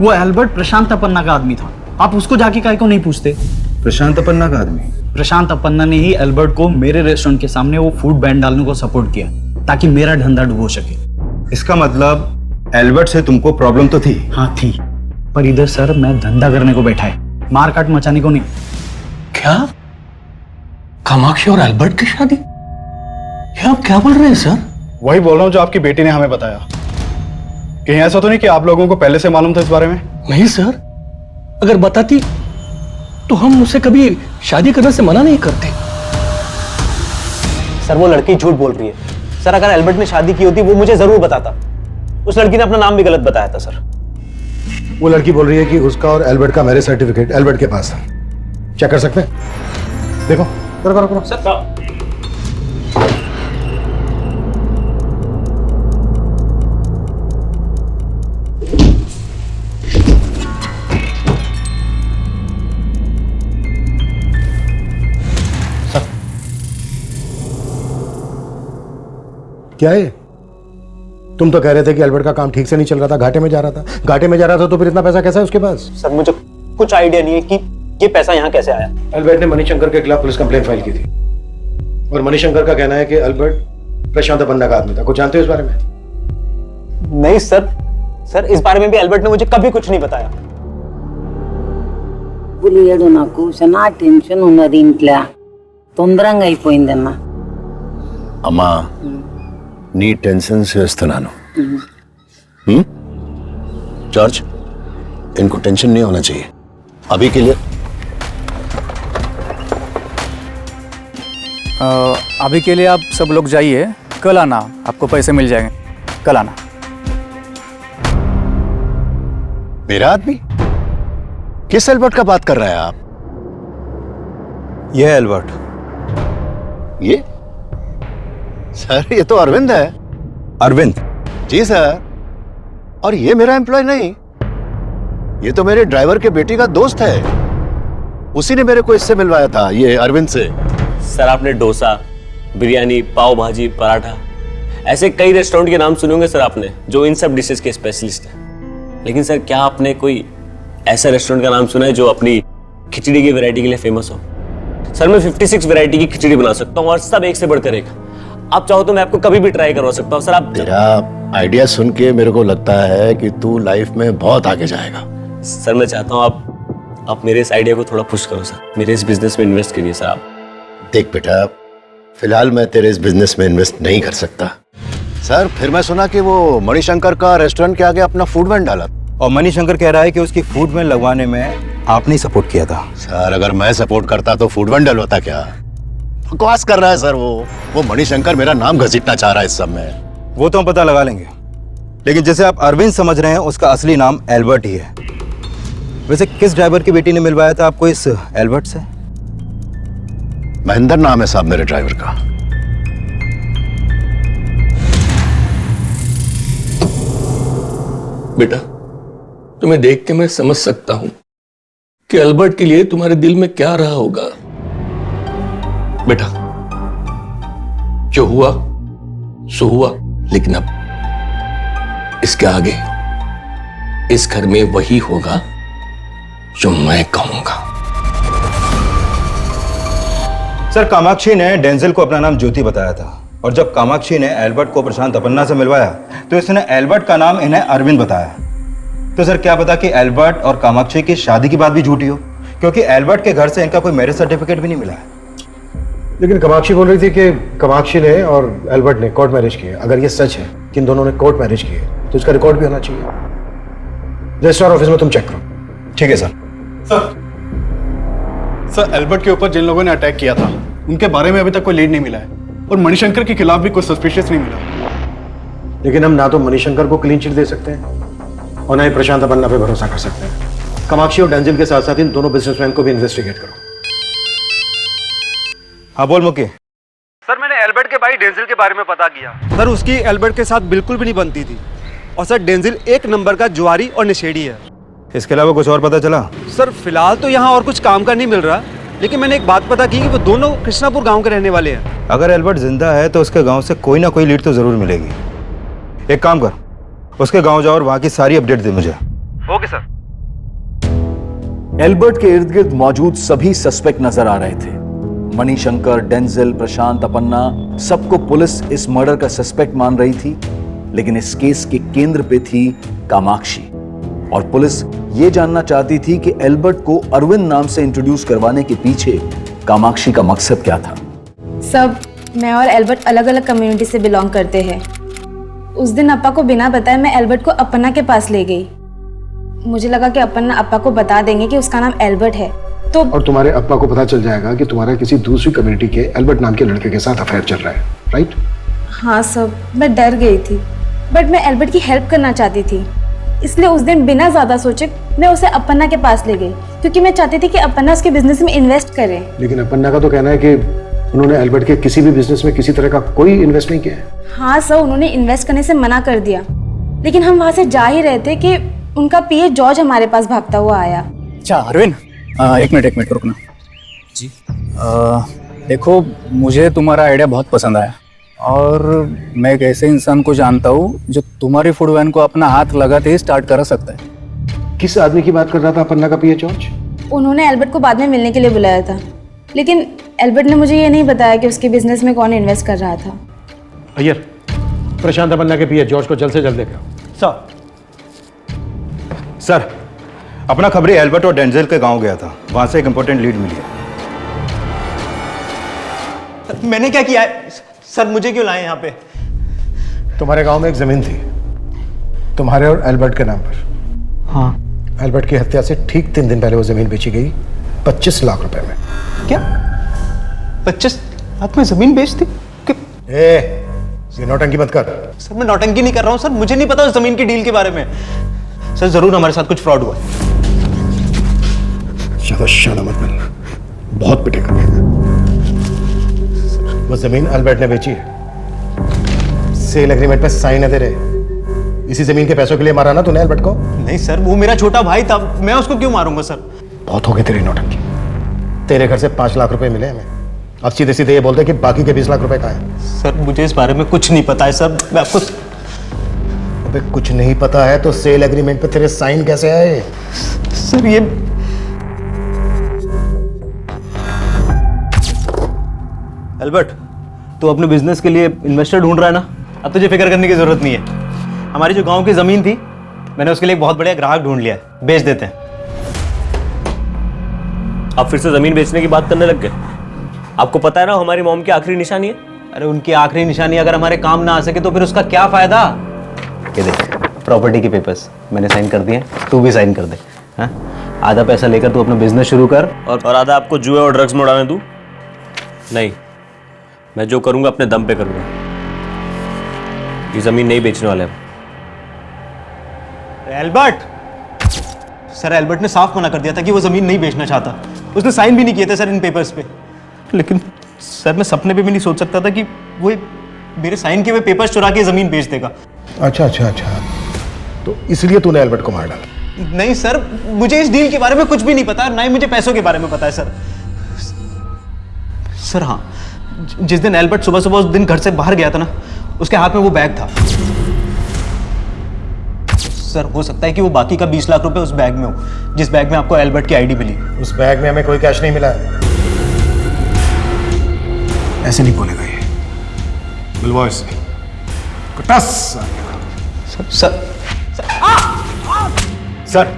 वो एल्बर्ट प्रशांत अपन्ना का आदमी था, आप उसको जाके काहे को नहीं पूछते? प्रशांत अपन्ना का आदमी? प्रशांत अपन्ना ने ही एल्बर्ट को मेरे रेस्टोरेंट के सामने वो फूड बैन डालने को सपोर्ट किया ताकि मेरा धंधा डूबो सके। इसका मतलब एल्बर्ट से तुमको प्रॉब्लम तो थी? हाँ थी, पर इधर सर मैं धंधा करने को बैठा है, मारकाट मचाने को नहीं। क्या? कामाक्षी और एल्बर्ट की शादी? ये आप क्या बोल रहे हैं सर? वही बोल रहा हूँ जो आपकी बेटी ने हमें बताया। कहीं ऐसा तो नहीं कि आप लोगों को पहले से मालूम था इस बारे में? नहीं सर, अगर बताती तो हम उसे कभी शादी करने से मना नहीं करते। सर वो लड़की झूठ बोल रही है सर, अगर एल्बर्ट ने शादी की होती वो मुझे जरूर बताता। उस लड़की ने अपना नाम भी गलत बताया था सर। वो लड़की बोल रही है कि उसका और एल्बर्ट का मैरिज सर्टिफिकेट एल्बर्ट के पास था। चेक कर सकते हैं? देखो, करो करो करो। सर क्या है? तुम तो कह रहे थे कि एल्बर्ट का काम ठीक से नहीं चल रहा था, घाटे में जा रहा था। घाटे में जा रहा था तो फिर इतना पैसा कैसा है उसके पास? सर मुझे कुछ आइडिया नहीं है कि ये पैसा यहाँ कैसे आया। एल्बर्ट ने मणिशंकर के खिलाफ पुलिस कंप्लेंट फाइल की थी और मणिशंकर का कहना है कि एल्बर्ट प्रशांत अपन्ना का आदमी था। कुछ जानते हो इस बारे में? नहीं सर, सर इस बारे में भी एल्बर्ट ने मुझे कभी कुछ नहीं बताया। పులియడు నాకు చాలా టెన్షన్ ఉన్నది ఇంట్లో తొందరగా అయిపోయిందన్నా అమ్మా నీ టెన్షన్ చేస్తున్నాను जॉर्ज इनको टेंशन नहीं होना चाहिए अभी के लिए। अभी के लिए आप सब लोग जाइए, कल आना, आपको पैसे मिल जाएंगे, कल आना। मेरा आदमी? किस एल्बर्ट का बात कर रहे हैं आप? ये एल्बर्ट। ये सर, ये तो अरविंद है। अरविंद? जी सर, और ये मेरा एम्प्लॉय नहीं, ये तो मेरे ड्राइवर के बेटी का दोस्त है। उसी ने मेरे को इससे मिलवाया था, ये अरविंद से। सर आपने डोसा, बिरयानी, पाव भाजी, पराठा, ऐसे कई रेस्टोरेंट के नाम सुने होंगे सर आपने, जो इन सब डिशेस के स्पेशलिस्ट हैं। लेकिन सर क्या आपने कोई ऐसा रेस्टोरेंट का नाम सुना है जो अपनी खिचड़ी की वैरायटी के लिए फेमस हो? सर मैं 56 वैरायटी की खिचड़ी बना सकता हूँ और सब एक से बढ़कर एक। आप चाहो तो मैं आपको कभी भी ट्राई करवा सकता हूँ सर। आप तेरा आइडिया सुन के मेरे को लगता है कि तू लाइफ में बहुत आगे जाएगा। सर मैं चाहता हूँ आप मेरे इस आइडिया को थोड़ा पुश करो सर, मेरे इस बिजनेस में इन्वेस्ट करिए सर आप। देख बेटा, फिलहाल मैं तेरे इस बिजनेस में इन्वेस्ट नहीं कर सकता। सर फिर मैं सुना कि वो मणिशंकर का रेस्टोरेंट के आगे अपना फूड वैन डाला और मणिशंकर कह रहा है कि उसकी फूड वैन लगवाने में आपने सपोर्ट किया था। सर अगर मैं सपोर्ट करता तो फूड वैन डलवाता क्या? बकवास कर रहा है सर। वो मणिशंकर मेरा नाम घसीटना चाह रहा है इस सब में। वो तो हम पता लगा लेंगे, लेकिन जैसे आप अरविंद समझ रहे हैं, उसका असली नाम एल्बर्ट ही है। वैसे किस ड्राइवर की बेटी ने मिलवाया था आपको इस एल्बर्ट से? महेंद्र नाम है साहब मेरे ड्राइवर का। बेटा तुम्हें देख के मैं समझ सकता हूं कि एल्बर्ट के लिए तुम्हारे दिल में क्या रहा होगा। बेटा जो हुआ सो हुआ, लेकिन अब इसके आगे इस घर में वही होगा जो मैं कहूंगा। सर कामाक्षी ने डेंजल को अपना नाम ज्योति बताया था, और जब कामाक्षी ने एल्बर्ट को प्रशांत अपन्ना से मिलवाया तो इसने एल्बर्ट का नाम इन्हें अरविंद बताया। तो सर क्या पता कि एल्बर्ट और कामाक्षी की शादी की बात भी झूठी हो, क्योंकि एल्बर्ट के घर से इनका कोई मैरिज सर्टिफिकेट भी नहीं मिला है। लेकिन कामाक्षी बोल रही थी कि कामाक्षी ने और एल्बर्ट ने कोर्ट मैरिज किए। अगर ये सच है कि इन दोनों ने कोर्ट मैरिज किए तो इसका रिकॉर्ड भी होना चाहिए। रजिस्ट्रार ऑफिस में तुम चेक करो। ठीक है सर। सर एल्बर्ट के ऊपर जिन लोगों ने अटैक किया था उनके बारे में अभी तक कोई लीड नहीं मिला है और मणिशंकर के खिलाफ भी कोई सस्पिशियस नहीं मिला। लेकिन हम ना तो मणिशंकर को क्लीन चिट दे सकते हैं और ना ही प्रशांत अपन्ना पे भरोसा कर सकते हैं। कामाक्षी और डेंजिल के साथ साथ इन दोनों बिजनेसमैन को भी इन्वेस्टिगेट करो। हाँ बोल मुकी। सर मैंने एल्बर्ट के भाई डेंजिल के बारे में पता किया। सर उसकी एल्बर्ट के साथ बिल्कुल भी नहीं बनती थी और सर डेंजिल एक नंबर का जुआरी और नशेड़ी है। इसके अलावा कुछ और पता चला? सर फिलहाल तो यहाँ और कुछ काम का नहीं मिल रहा, लेकिन मैंने एक बात पता की कि वो दोनों कृष्णापुर गांव के रहने वाले हैं। अगर एल्बर्ट जिंदा है तो उसके गांव से कोई ना कोई लीड तो जरूर मिलेगी। एक काम कर, उसके गांव जाओ और वहां की सारी अपडेट दे मुझे। Okay sir. एल्बर्ट के इर्द गिर्द मौजूद सभी सस्पेक्ट नजर आ रहे थे। मणिशंकर, डेंजिल, प्रशांत अपन्ना, सबको पुलिस इस मर्डर का सस्पेक्ट मान रही थी। लेकिन इस केस के केंद्र पे थी कामाक्षी और पुलिस ये जानना चाहती थी कि एल्बर्ट को अरविंद नाम से इंट्रोड्यूस करवाने के पीछे कामाक्षी का मकसद क्या था। सब मैं और एल्बर्ट अलग अलग कम्युनिटी से बिलोंग करते हैं। उस दिन अप्पा को बिना बताए मैं एल्बर्ट को अपन्ना के पास ले गई। मुझे लगा कि अपन्ना अप्पा को बता देंगे कि उसका नाम एल्बर्ट है तो और तुम्हारे अप्पा को पता चल जाएगा कि तुम्हारा किसी दूसरी कम्युनिटी के एल्बर्ट नाम के लड़के के साथ अफेयर चल रहा है, राइट? हाँ सब, मैं डर गई थी बट मैं एल्बर्ट की हेल्प करना चाहती थी, इसलिए उस दिन बिना ज्यादा सोचे मैं उसे अपन्ना के पास ले गई क्योंकि मैं चाहती थी कि अपन्ना उसके बिजनेस में इन्वेस्ट करे। लेकिन अपन्ना का तो कहना है कि उन्होंने एल्बर्ट के किसी भी बिजनेस में किसी तरह का कोई इन्वेस्ट नहीं किया है। हाँ सर, उन्होंने इन्वेस्ट करने से मना कर दिया, लेकिन हम वहां से जा ही रहे थे कि उनका पीए जॉर्ज हमारे पास भागता हुआ आया। अच्छा अरविंद, एक मिनट रुकना जी। देखो मुझे तुम्हारा आइडिया बहुत पसंद आया और मैं एक ऐसे इंसान को जानता हूँ जो तुम्हारी फूड वैन को अपना हाथ लगाते ही स्टार्ट कर सकता है। किस आदमी की बात कर रहा था अपन्ना का पीए जॉर्ज? उन्होंने एल्बर्ट को बाद में मिलने के लिए बुलाया था, लेकिन एल्बर्ट ने मुझे ये नहीं बताया कि उसके बिजनेस में कौन इन्वेस्ट कर रहा था। अय्यर, प्रशांत अपन्ना के पीए जॉर्ज को जल्द से जल्द देखा। सर अपना खबरी एल्बर्ट और डेंजिल के गांव गया था, वहां से एक इंपॉर्टेंट लीड मिली है। मैंने क्या किया है सर? मुझे क्यों लाए यहाँ पे? तुम्हारे गांव में एक जमीन थी तुम्हारे और एल्बर्ट के नाम पर। हाँ। एल्बर्ट की हत्या से ठीक 3 दिन पहले वो जमीन बेची गई 25 लाख रुपए में। क्या 25 लाख में जमीन बेच दी? ये नौटंकी मत कर। सर मैं नौटंकी नहीं कर रहा हूँ सर, मुझे नहीं पता उस जमीन की डील के बारे में। सर जरूर हमारे साथ कुछ फ्रॉड हुआ। ज्यादा शाना मत बन, बहुत पिटेगा। वो जमीन एल्बर्ट ने बेची है, सेल एग्रीमेंट पे साइन है तेरे। इसी जमीन के पैसों के लिए मारा ना तूने एल्बर्ट को? नहीं सर, वो मेरा छोटा भाई था, मैं उसको क्यों मारूंगा सर? बहुत हो गई तेरी नौटंकी। तेरे घर से 5 लाख रुपए मिले हमें, अब सीधे सीधे ये बोलते कि बाकी के 20 लाख रुपए कहाँ है? सर मुझे इस बारे में कुछ नहीं पता है सर, मैं आपको। अबे कुछ नहीं पता है तो सेल एग्रीमेंट पे तेरे साइन कैसे आए? सर ये एल्बर्ट, तू अपने बिजनेस के लिए इन्वेस्टर ढूंढ रहा है ना? अब तुझे फिक्र करने की जरूरत नहीं है। हमारी जो गांव की जमीन थी, मैंने उसके लिए एक बहुत बढ़िया ग्राहक ढूंढ लिया है, बेच देते हैं। आप फिर से जमीन बेचने की बात करने लग गए? आपको पता है ना हमारी मॉम की आखिरी निशानी है। अरे उनकी आखिरी निशानी अगर हमारे काम ना आ सके तो फिर उसका क्या फायदा? ये देख, प्रॉपर्टी के पेपर्स मैंने साइन कर दिए, तू भी साइन कर दे। हाँ, आधा पैसा लेकर तू अपना बिजनेस शुरू कर और आधा आपको जुए और ड्रग्स में उड़ाने दूं? नहीं, मैं जो करूंगा अपने दम पे करूंगा। ये जमीन नहीं बेचने वाले हम। एल्बर्ट, सर एल्बर्ट ने साफ मना कर दिया था कि वो जमीन नहीं बेचना चाहता। उसने साइन भी नहीं किए थे सर इन पेपर्स पे। लेकिन सर मैं सपने पे भी नहीं सोच सकता था कि वो मेरे साइन किए हुए पेपर्स चुरा के जमीन बेच देगा। अच्छा, तो इसलिए तूने एल्बर्ट को मार डाला? नहीं सर, मुझे इस डील के बारे में कुछ भी नहीं पता, ना ही मुझे पैसों के बारे में पता है सर। सर हाँ, जिस दिन एल्बर्ट सुबह सुबह उस दिन घर से बाहर गया था ना, उसके हाथ में वो बैग था। सर हो सकता है कि वो बाकी का 20 लाख रुपए उस बैग में हो, जिस बैग में आपको एल्बर्ट की आईडी मिली। उस बैग में हमें कोई कैश नहीं मिला है। ऐसे नहीं बोलेगा ये। मिलवाओ इसे। सर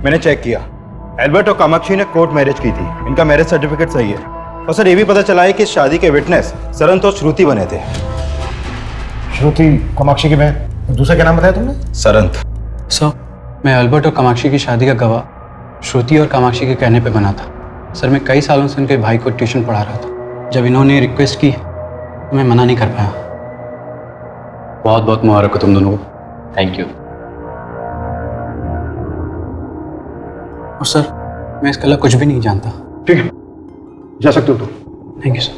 मैंने चेक किया, एल्बर्ट और कामाक्षी ने कोर्ट मैरिज की थी। इनका मैरिज सर्टिफिकेट सही है। और सर ये भी पता चला है कि इस शादी के विटनेस सरंत और श्रुति बने थे। श्रुति कामाक्षी की बहन, दूसरा क्या नाम बताया तुमने? सरंत। सर, मैं एल्बर्ट और कामाक्षी की शादी का गवाह श्रुति और कामाक्षी के कहने पे बना था। सर, मैं कई सालों से उनके भाई को ट्यूशन पढ़ा रहा था। जब इन्होंने रिक्वेस्ट की तो मैं मना नहीं कर पाया। बहुत बहुत मुबारक हो तुम दोनों को। Thank you. और सर, मैं इसके अलावा कुछ भी नहीं जानता। ठीक है, जा सकते हो तुम। Thank you sir.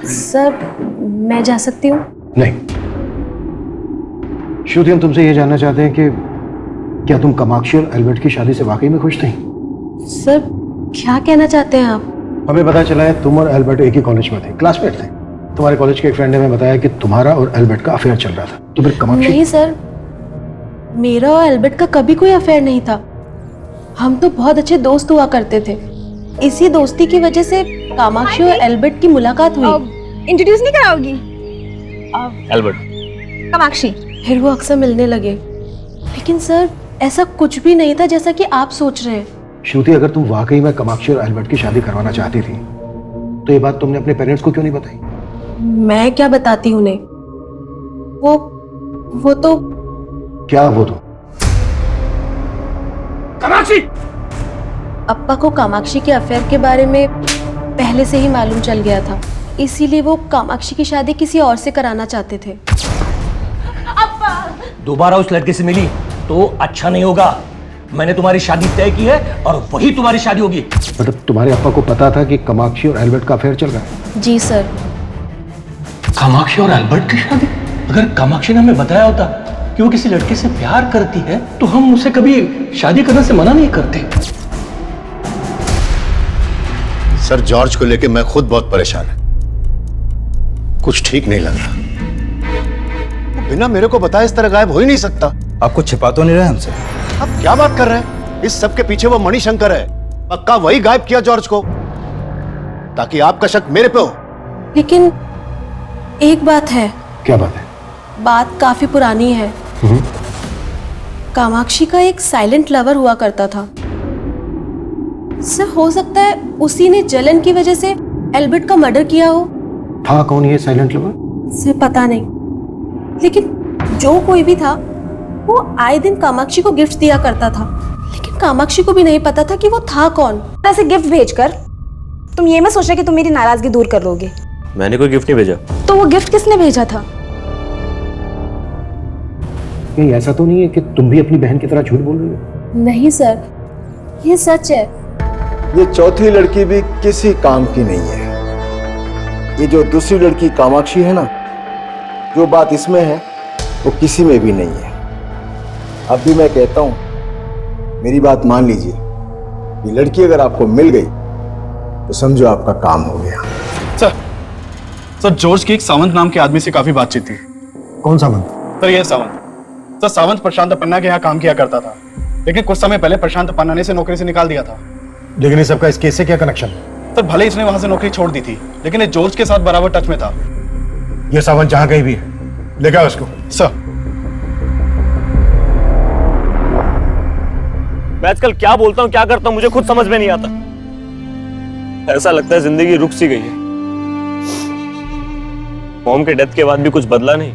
सर, मैं जा सकती हूँ? नहीं श्रुति, हम तुमसे ये जानना चाहते हैं कि क्या तुम कामाक्षी और एल्बर्ट की शादी से वाकई में खुश थी? सर, क्या कहना चाहते हैं आप? हमें पता चला है तुम और एल्बर्ट एक ही कॉलेज में थे, क्लासमेट थे। तुम्हारे कॉलेज के एक फ्रेंड ने हमें बताया कि तुम्हारा और एल्बर्ट का अफेयर चल रहा था। तो फिर कामाक्षी? नहीं सर, मेरा और एल्बर्ट का कभी कोई अफेयर नहीं था। हम तो बहुत अच्छे दोस्त हुआ करते थे। इसी दोस्ती की वजह से कामाक्षी और एल्बर्ट की मुलाकात हुई। इंट्रोड्यूस नहीं कराओगी? एल्बर्ट, कामाक्षी। फिर वो अक्सर मिलने लगे। लेकिन सर, ऐसा कुछ भी नहीं था जैसा कि आप सोच रहे हैं। श्रुति, अगर तुम वाकई में कामाक्षी और एल्बर्ट की शादी करवाना चाहती थी तो ये बात तुमने अपने पेरेंट्स को क्यों नहीं बताई? मैं क्या बताती उन्हें? वो तो क्या वो तो? कामाक्षी! अप्पा को कामाक्षी के अफेयर के बारे में पहले से ही मालूम चल गया था। इसीलिए वो कामाक्षी की शादी किसी और से कराना चाहते थे। दोबारा उस लड़के से मिली तो अच्छा नहीं होगा। मैंने तुम्हारी शादी तय की है और वही तुम्हारी शादी होगी। मतलब तुम्हारे अप्पा को पता था कि कामाक्षी और एल्बर्ट का अफेयर चल रहा है? जी सर। कामाक्षी और एल्बर्ट की शादी? अगर कामाक्षी ने हमें बताया होता कि वो किसी लड़के से प्यार करती है तो हम उसे कभी शादी करने से मना नहीं करते। सर, जॉर्ज को लेके मैं खुद बहुत परेशान हूं। कुछ ठीक नहीं लग रहा। वो बिना मेरे को बताए इस तरह गायब हो ही नहीं सकता। आप कुछ छिपा तो नहीं रहे हमसे? आप क्या बात कर रहे हैं? इस सब के पीछे वो मणिशंकर है। पक्का वही गायब किया जॉर्ज को ताकि आपका शक मेरे पे हो। लेकिन एक बात है। क्या बात है? बात काफी पुरानी है। कामाक्षी का एक साइलेंट लवर हुआ करता था। सर, हो सकता है उसी ने जलन की वजह से एल्बर्ट का मर्डर किया हो। था कौन ये साइलेंट लवर? सर, पता नहीं। लेकिन जो कोई भी था वो आए दिन कामाक्षी को गिफ्ट दिया करता था। लेकिन कामाक्षी को भी नहीं पता था कि वो था कौन। ऐसे गिफ्ट भेजकर तुम ये मत सोचना कि तुम मेरी नाराजगी दूर कर लोगे। मैंने कोई गिफ्ट नहीं भेजा। तो वो गिफ्ट किसने भेजा था? कहीं ऐसा तो नहीं है कि तुम भी अपनी बहन की तरह झूठ बोल रही हो? नहीं सर, ये सच है। ये चौथी लड़की भी किसी काम की नहीं है। ये जो दूसरी लड़की कामाक्षी है ना, जो बात इसमें है वो किसी में भी नहीं है। अब भी मैं कहता हूं, मेरी बात मान लीजिए। ये लड़की अगर आपको मिल गई तो समझो आपका काम हो गया। सर, जॉर्ज की एक सावंत नाम के आदमी से काफी बातचीत थी। कौन सावंत? सर, ये सावंत। सर, सावंत प्रशांत पन्ना के यहाँ काम किया करता था, लेकिन कुछ समय पहले प्रशांत पन्ना ने इसे नौकरी से निकाल दिया था। लेकिन इस सबका इस केस से क्या कनेक्शन? सर, भले इसने वहां से नौकरी छोड़ दी थी, लेकिन ये जॉर्ज के साथ बराबर टच में था। ये सावंत जहां कहीं भी है, लेके आओ उसको। सर, मैं आजकल क्या बोलता हूँ, क्या करता हूँ, मुझे खुद समझ में नहीं आता। ऐसा लगता है जिंदगी रुक सी गई है। मॉम के डेथ के बाद भी कुछ बदला नहीं।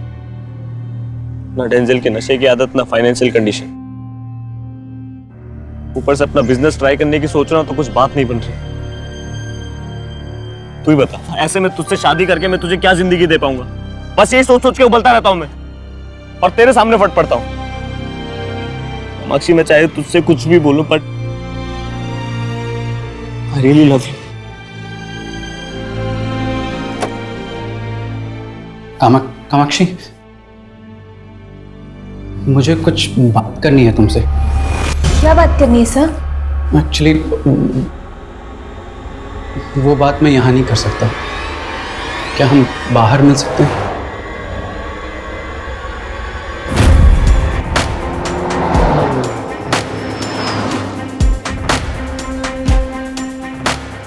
ना डेंजल के नशे की आदत, ना फाइनेंशियल कंडीशन। ऊपर से अपना बिजनेस ट्राई करने की सोच रहा हूं तो कुछ बात नहीं बन रही। तू ही बता, ऐसे में तुझसे शादी करके मैं तुझे क्या जिंदगी दे पाऊंगा? बस यही सोच सोच के उबलता रहता हूं मैं, और तेरे सामने फट पड़ता हूं। कामाक्षी, मैं चाहे तुझसे कुछ भी बोलूं, but I really love you. Kamakshi, मुझे कुछ बात करनी है तुमसे। क्या बात करनी है सर? एक्चुअली वो बात मैं यहाँ नहीं कर सकता। क्या हम बाहर मिल सकते हैं?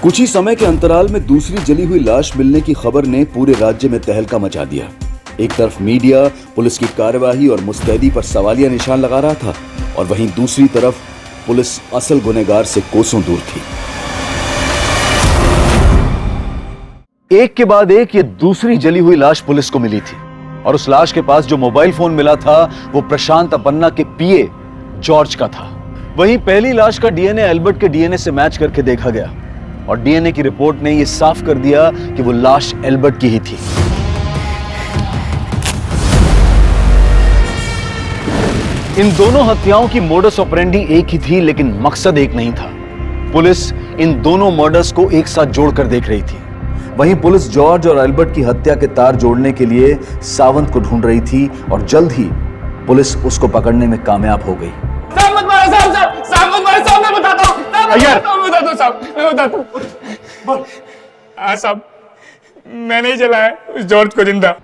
कुछ ही समय के अंतराल में दूसरी जली हुई लाश मिलने की खबर ने पूरे राज्य में तहलका मचा दिया। एक तरफ मीडिया पुलिस की कार्यवाही और मुस्तैदी पर सवालिया निशान लगा रहा था, और वहीं दूसरी तरफ पुलिस असल गुनहगार से कोसों दूर थी। एक के बाद एक ये दूसरी जली हुई लाश पुलिस को मिली थी और उस लाश के पास जो मोबाइल फोन मिला था वो प्रशांत अपन्ना के पीए जॉर्ज का था। वहीं पहली लाश का डीएनए एल्बर्ट के डीएनए से मैच करके देखा गया और डीएनए की रिपोर्ट ने यह साफ कर दिया कि वो लाश एल्बर्ट की ही थी। इन दोनों हत्याओं की मोडस ऑपरेंडी एक ही थी, लेकिन मकसद एक नहीं था। पुलिस इन दोनों मर्डर्स को एक साथ जोड़कर देख रही थी। वहीं पुलिस जॉर्ज और एल्बर्ट की हत्या के तार जोड़ने के लिए सावंत को ढूंढ रही थी और जल्द ही पुलिस उसको पकड़ने में कामयाब हो गई। साहब मत मारो, साहब मत मारो, साहब मैं बताता हूँ, मैं बताता हूँ। हाँ साहब, मैंने ही जलाया उस जॉर्ज को जिंदा।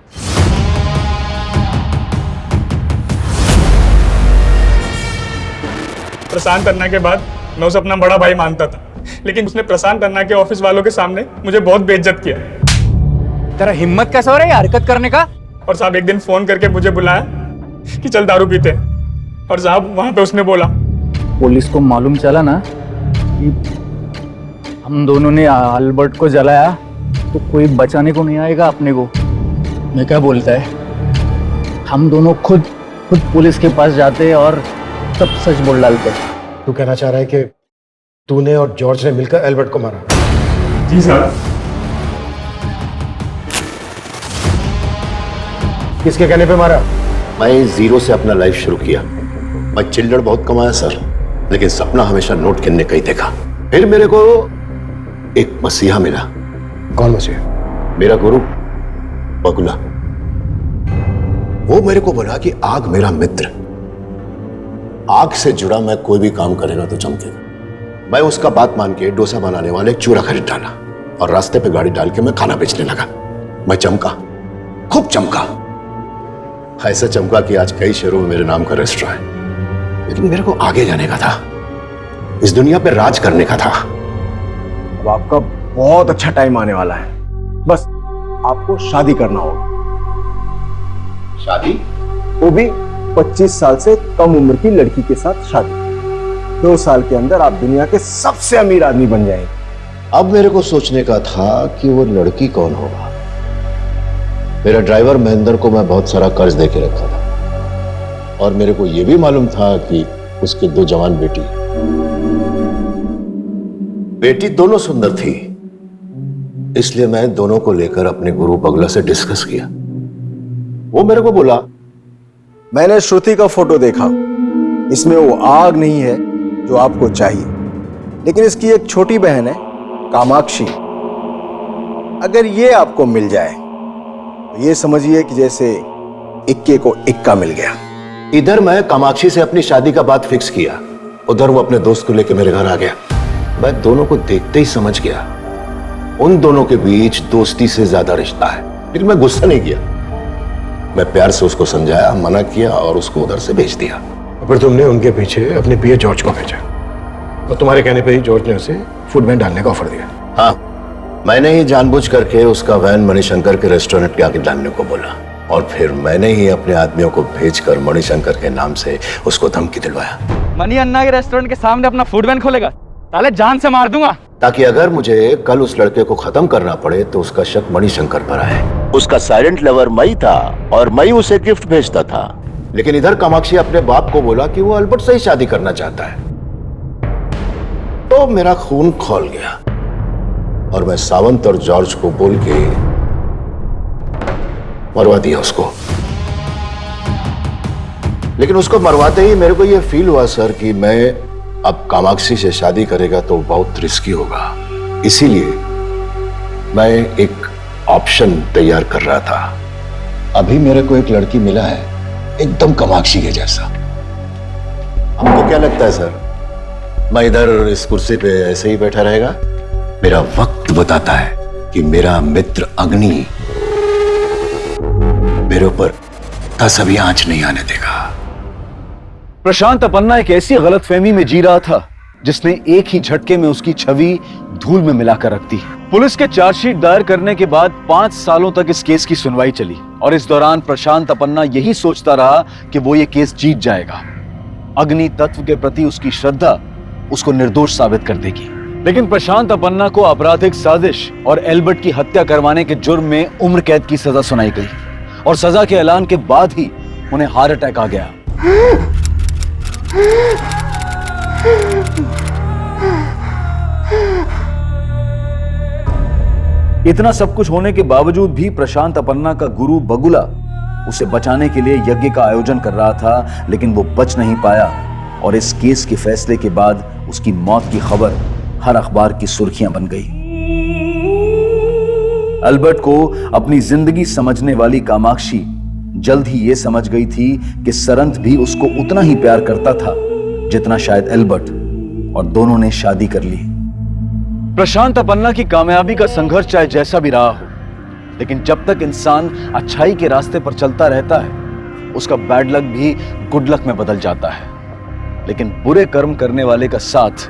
प्रशांत अन्ना के बाद मैं उसे अपना बड़ा भाई मानता था, लेकिन उसने प्रशांत अन्ना के ऑफिस वालों के सामने मुझे बहुत बेइज्जत किया। तेरा हिम्मत कैसे हो रहा है हरकत करने का? और साहब एक दिन फोन करके मुझे बुलाया कि चल दारू पीते हैं। और साहब वहां पे उसने बोला, पुलिस को मालूम चला ना कि हम दोनों ने एल्बर्ट को जलाया तो कोई बचाने को नहीं आएगा अपने को। मैं क्या बोलता है, हम दोनों खुद पुलिस के पास जाते और सब सच बोल डालते। तू कहना चाह रहा है कि तूने और जॉर्ज ने मिलकर एल्बर्ट को मारा? जी साहब। किसके कहने पे मारा? मैं जीरो से अपना लाइफ शुरू किया। मैं चिल्लड़ बहुत कमाया सर, लेकिन सपना हमेशा नोट गिनने का ही देखा। फिर मेरे को एक मसीहा मिला। कौन मसीहा? मेरा गुरु बगुला। वो मेरे को बोला कि आग मेरा मित्र, आग से जुड़ा मैं कोई भी काम करेगा तो चमकेगा। मैं उसका बात मान के डोसा बनाने वाले एक चूरा खरीद डाला और रास्ते पे गाड़ी डाल के मैं खाना बेचने लगा। मैं चमका, खूब चमका, ऐसा चमका कि आज कई शहरों में मेरे नाम का रेस्टोरेंट है। लेकिन मेरे को आगे जाने का था, इस दुनिया पे राज करने का था। अब आपका बहुत अच्छा टाइम आने वाला है, बस आपको शादी करना होगा। शादी? वो भी 25 साल से कम उम्र की लड़की के साथ शादी। 2 साल के अंदर आप दुनिया के सबसे अमीर आदमी बन जाएंगे। अब मेरे को सोचने का था कि वो लड़की कौन होगा। मेरा ड्राइवर महेंद्र को मैं बहुत सारा कर्ज दे के रखा था और मेरे को यह भी मालूम था कि उसके 2 जवान बेटी दोनों सुंदर थी। इसलिए मैं दोनों को लेकर अपने गुरु बगला से डिस्कस किया। वो मेरे को बोला, मैंने श्रुति का फोटो देखा, इसमें वो आग नहीं है जो आपको चाहिए, लेकिन इसकी एक छोटी बहन है कामाक्षी। अगर ये आपको मिल जाए तो ये समझिए कि जैसे इक्के को इक्का मिल गया। इधर मैं कामाक्षी से अपनी शादी का बात फिक्स किया, उधर वो अपने दोस्त को लेकर मेरे घर आ गया। मैं दोनों को देखते ही समझ गया उन दोनों के बीच दोस्ती से ज्यादा रिश्ता है। लेकिन मैं गुस्सा नहीं किया, मैं प्यार से उसको समझाया, मना किया और उसको उधर से भेज दिया। फिर तुमने उनके पीछे अपने पीए जॉर्ज को भेजा और तुम्हारे कहने पे ही जॉर्ज ने उसे फूड वैन डालने का ऑफर दिया। हाँ, मैंने ही जानबूझ करके उसका वैन मणिशंकर के रेस्टोरेंट के आगे डालने को बोला और फिर मैंने ही अपने आदमियों को भेजकर मणिशंकर के नाम से उसको धमकी दिलवाया। मनी अन्ना के रेस्टोरेंट के सामने अपना फूड वैन खोलेगा, साले जान से मार दूंगा। ताकि अगर मुझे कल उस लड़के को खत्म करना पड़े तो उसका शक मणिशंकर पर आए। उसका साइलेंट लवर मई था और मई उसे गिफ्ट भेजता था। लेकिन इधर कामाक्षी अपने बाप को बोला कि वो एल्बर्ट से ही शादी करना चाहता है। तो मेरा खून खौल गया और मैं सावंत और जॉर्ज को बोल के मरवा दिया उसको। लेकिन उसको मरवाते ही मेरे को यह फील हुआ सर कि मैं अब कामाक्षी से शादी करेगा तो बहुत रिस्की होगा। इसीलिए मैं एक ऑप्शन तैयार कर रहा था। अभी मेरे को एक लड़की मिला है एकदम कामाक्षी के जैसा। आपको क्या लगता है सर, मैं इधर इस कुर्सी पे ऐसे ही बैठा रहेगा? मेरा वक्त बताता है कि मेरा मित्र अग्नि मेरे ऊपर तसभी आंच नहीं आने देगा। प्रशांत अपन्ना एक ऐसी गलतफहमी में जी रहा था जिसने एक ही झटके में उसकी छवि धूल में मिलाकर रख दी। पुलिस के चार्जशीट दायर करने के बाद 5 सालों तक इस केस की सुनवाई चली और इस दौरान प्रशांत अपन्ना यही सोचता रहा कि वो ये केस जीत जाएगा। अग्नि तत्व के प्रति उसकी श्रद्धा उसको निर्दोष साबित कर देगी। लेकिन प्रशांत अपन्ना को आपराधिक साजिश और एल्बर्ट की हत्या करवाने के जुर्म में उम्र कैद की सजा सुनाई गई और सजा के ऐलान के बाद ही उन्हें हार्ट अटैक आ गया। इतना सब कुछ होने के बावजूद भी प्रशांत अपन्ना का गुरु बगुला उसे बचाने के लिए यज्ञ का आयोजन कर रहा था, लेकिन वो बच नहीं पाया और इस केस के फैसले के बाद उसकी मौत की खबर हर अखबार की सुर्खियां बन गई। एल्बर्ट को अपनी जिंदगी समझने वाली कामाक्षी जल्द ही यह समझ गई थी कि सरंत भी उसको उतना ही प्यार करता था जितना शायद एल्बर्ट, और दोनों ने शादी कर ली। प्रशांत अपन्ना की कामयाबी का संघर्ष चाहे जैसा भी रहा हो, लेकिन जब तक इंसान अच्छाई के रास्ते पर चलता रहता है, उसका बैड लक भी गुड लक में बदल जाता है। लेकिन बुरे कर्म करने वाले का साथ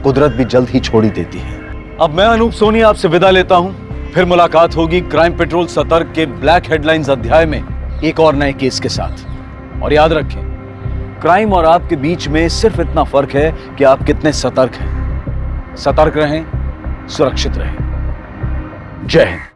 कुदरत भी जल्द ही छोड़ ही देती है। अब मैं अनूप सोनी आपसे विदा लेता हूं। फिर मुलाकात होगी क्राइम पेट्रोल सतर्क के ब्लैक हेडलाइंस अध्याय में एक और नए केस के साथ। और याद रखें, क्राइम और आपके बीच में सिर्फ इतना फर्क है कि आप कितने सतर्क हैं। सतर्क रहें, सुरक्षित रहें। जय हिंद।